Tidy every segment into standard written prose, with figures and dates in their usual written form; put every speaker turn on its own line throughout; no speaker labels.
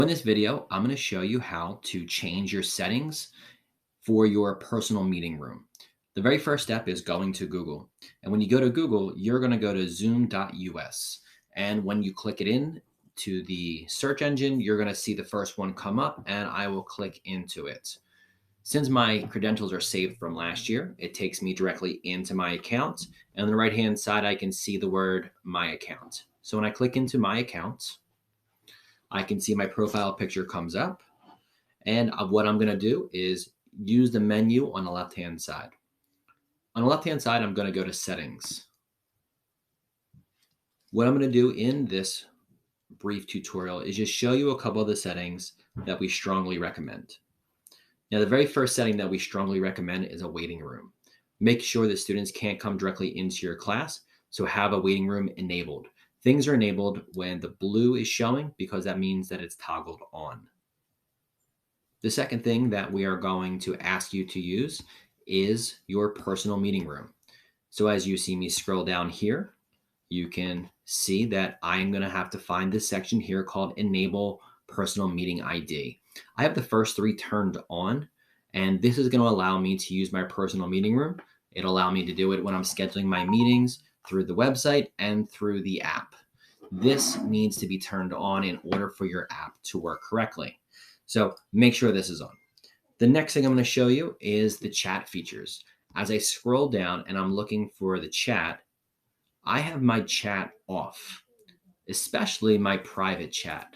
In this video, I'm going to show you how to change your settings for your personal meeting room. The very first step is going to Google. And when you go to Google, you're going to go to zoom.us. And when you click it in to the search engine, you're going to see the first one come up and I will click into it. Since my credentials are saved from last year, it takes me directly into my account. And on the right-hand side, I can see the word My Account. So when I click into My Account, I can see my profile picture comes up. And what I'm going to do is use the menu on the left-hand side. On the left-hand side, I'm going to go to Settings. What I'm going to do in this brief tutorial is just show you a couple of the settings that we strongly recommend. Now, the very first setting that we strongly recommend is a waiting room. Make sure that students can't come directly into your class, so have a waiting room enabled. Things are enabled when the blue is showing because that means that it's toggled on. The second thing that we are going to ask you to use is your personal meeting room. So as you see me scroll down here, you can see that I'm going to have to find this section here called Enable Personal Meeting ID. I have the first three turned on, and this is going to allow me to use my personal meeting room. It'll allow me to do it when I'm scheduling my meetings through the website and through the app. This needs to be turned on in order for your app to work correctly. So make sure this is on. The next thing I'm going to show you is the chat features. As I scroll down and I'm looking for the chat, I have my chat off, especially my private chat.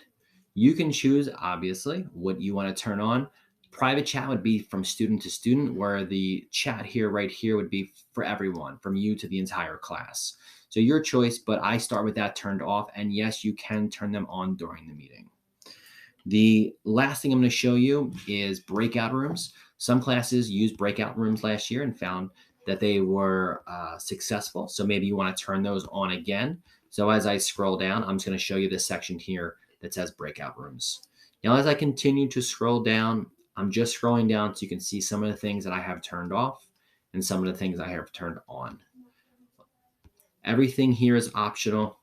You can choose, obviously, what you want to turn on. Private chat would be from student to student, where the chat here, right here, would be for everyone, from you to the entire class. So your choice, but I start with that turned off. And yes, you can turn them on during the meeting. The last thing I'm going to show you is breakout rooms. Some classes used breakout rooms last year and found that they were successful. So maybe you want to turn those on again. So as I scroll down, I'm just going to show you this section here that says breakout rooms. Now, as I continue to scroll down, I'm just scrolling down so you can see some of the things that I have turned off and some of the things I have turned on. Everything here is optional.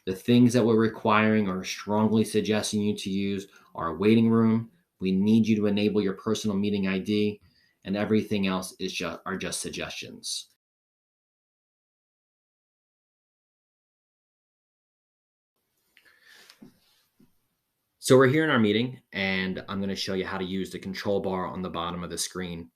The things that we're requiring or strongly suggesting you to use are waiting room. We need you to enable your personal meeting ID, and everything else are just suggestions. So we're here in our meeting, and I'm going to show you how to use the control bar on the bottom of the screen.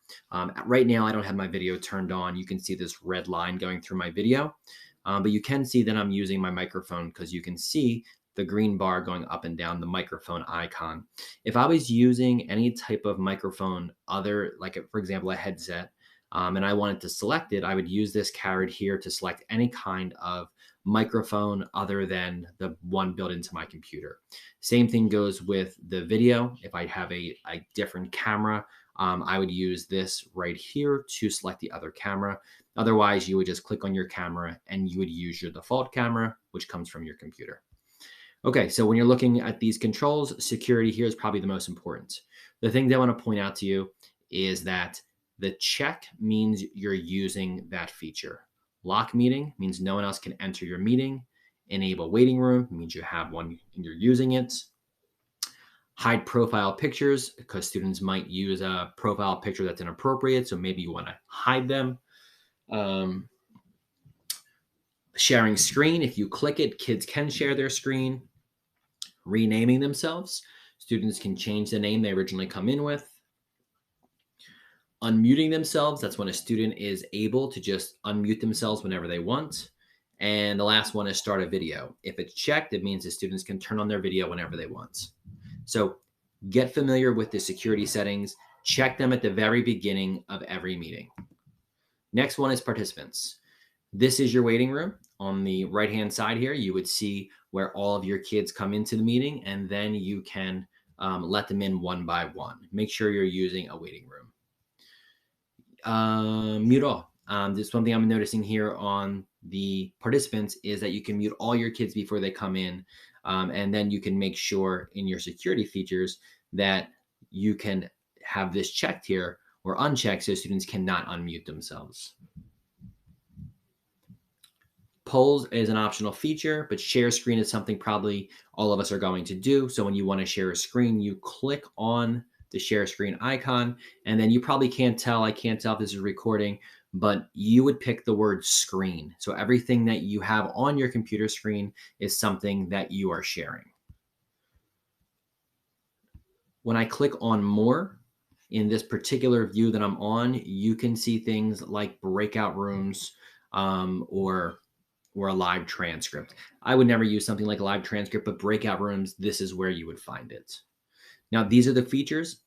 Right now, I don't have my video turned on. You can see this red line going through my video, but you can see that I'm using my microphone because you can see the green bar going up and down, the microphone icon. If I was using any type of microphone like for example, a headset, and I wanted to select it, I would use this caret here to select any kind of microphone other than the one built into my computer. Same thing goes with the video. If I have a different camera, I would use this right here to select the other camera. Otherwise, you would just click on your camera and you would use your default camera, which comes from your computer. Okay, so when you're looking at these controls, security here is probably the most important. The thing that I want to point out to you is that the check means you're using that feature. Lock meeting means no one else can enter your meeting. Enable waiting room means you have one and you're using it. Hide profile pictures because students might use a profile picture that's inappropriate, so maybe you want to hide them. Sharing screen, if you click it, kids can share their screen. Renaming themselves, students can change the name they originally come in with. Unmuting themselves, that's when a student is able to just unmute themselves whenever they want. And the last one is start a video. If it's checked, it means the students can turn on their video whenever they want. So get familiar with the security settings. Check them at the very beginning of every meeting. Next one is participants. This is your waiting room. On the right-hand side here, you would see where all of your kids come into the meeting, and then you can let them in one by one. Make sure you're using a waiting room. Mute all. This one thing I'm noticing here on the participants is that you can mute all your kids before they come in, and then you can make sure in your security features that you can have this checked here or unchecked so students cannot unmute themselves. Polls is an optional feature, but share screen is something probably all of us are going to do. So when you want to share a screen, you click on the share screen icon, and then you probably can't tell, I can't tell if this is recording, but you would pick the word screen. So everything that you have on your computer screen is something that you are sharing. When I click on more, in this particular view that I'm on, you can see things like breakout rooms, or a live transcript. I would never use something like a live transcript, but breakout rooms, this is where you would find it. Now, these are the features.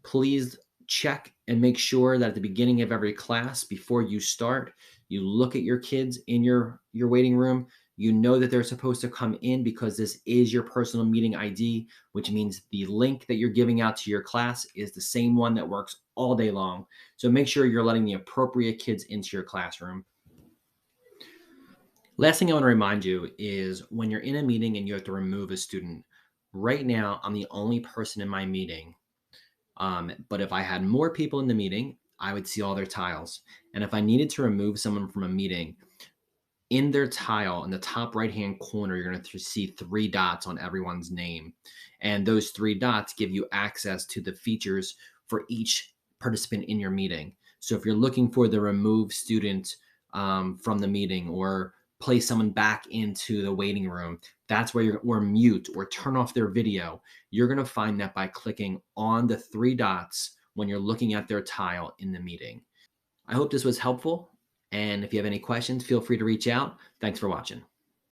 Please check and make sure that at the beginning of every class, before you start, you look at your kids in your waiting room. You know that they're supposed to come in because this is your personal meeting ID, which means the link that you're giving out to your class is the same one that works all day long. So make sure you're letting the appropriate kids into your classroom. Last thing I want to remind you is when you're in a meeting and you have to remove a student, right now, I'm the only person in my meeting. But if I had more people in the meeting, I would see all their tiles. And if I needed to remove someone from a meeting, in their tile in the top right hand corner, you're going to see 3 dots on everyone's name. And those 3 dots give you access to the features for each participant in your meeting. So if you're looking for the remove student from the meeting, or place someone back into the waiting room, that's where or mute or turn off their video, you're going to find that by clicking on the 3 dots when you're looking at their tile in the meeting. I hope this was helpful. And if you have any questions, feel free to reach out. Thanks for watching.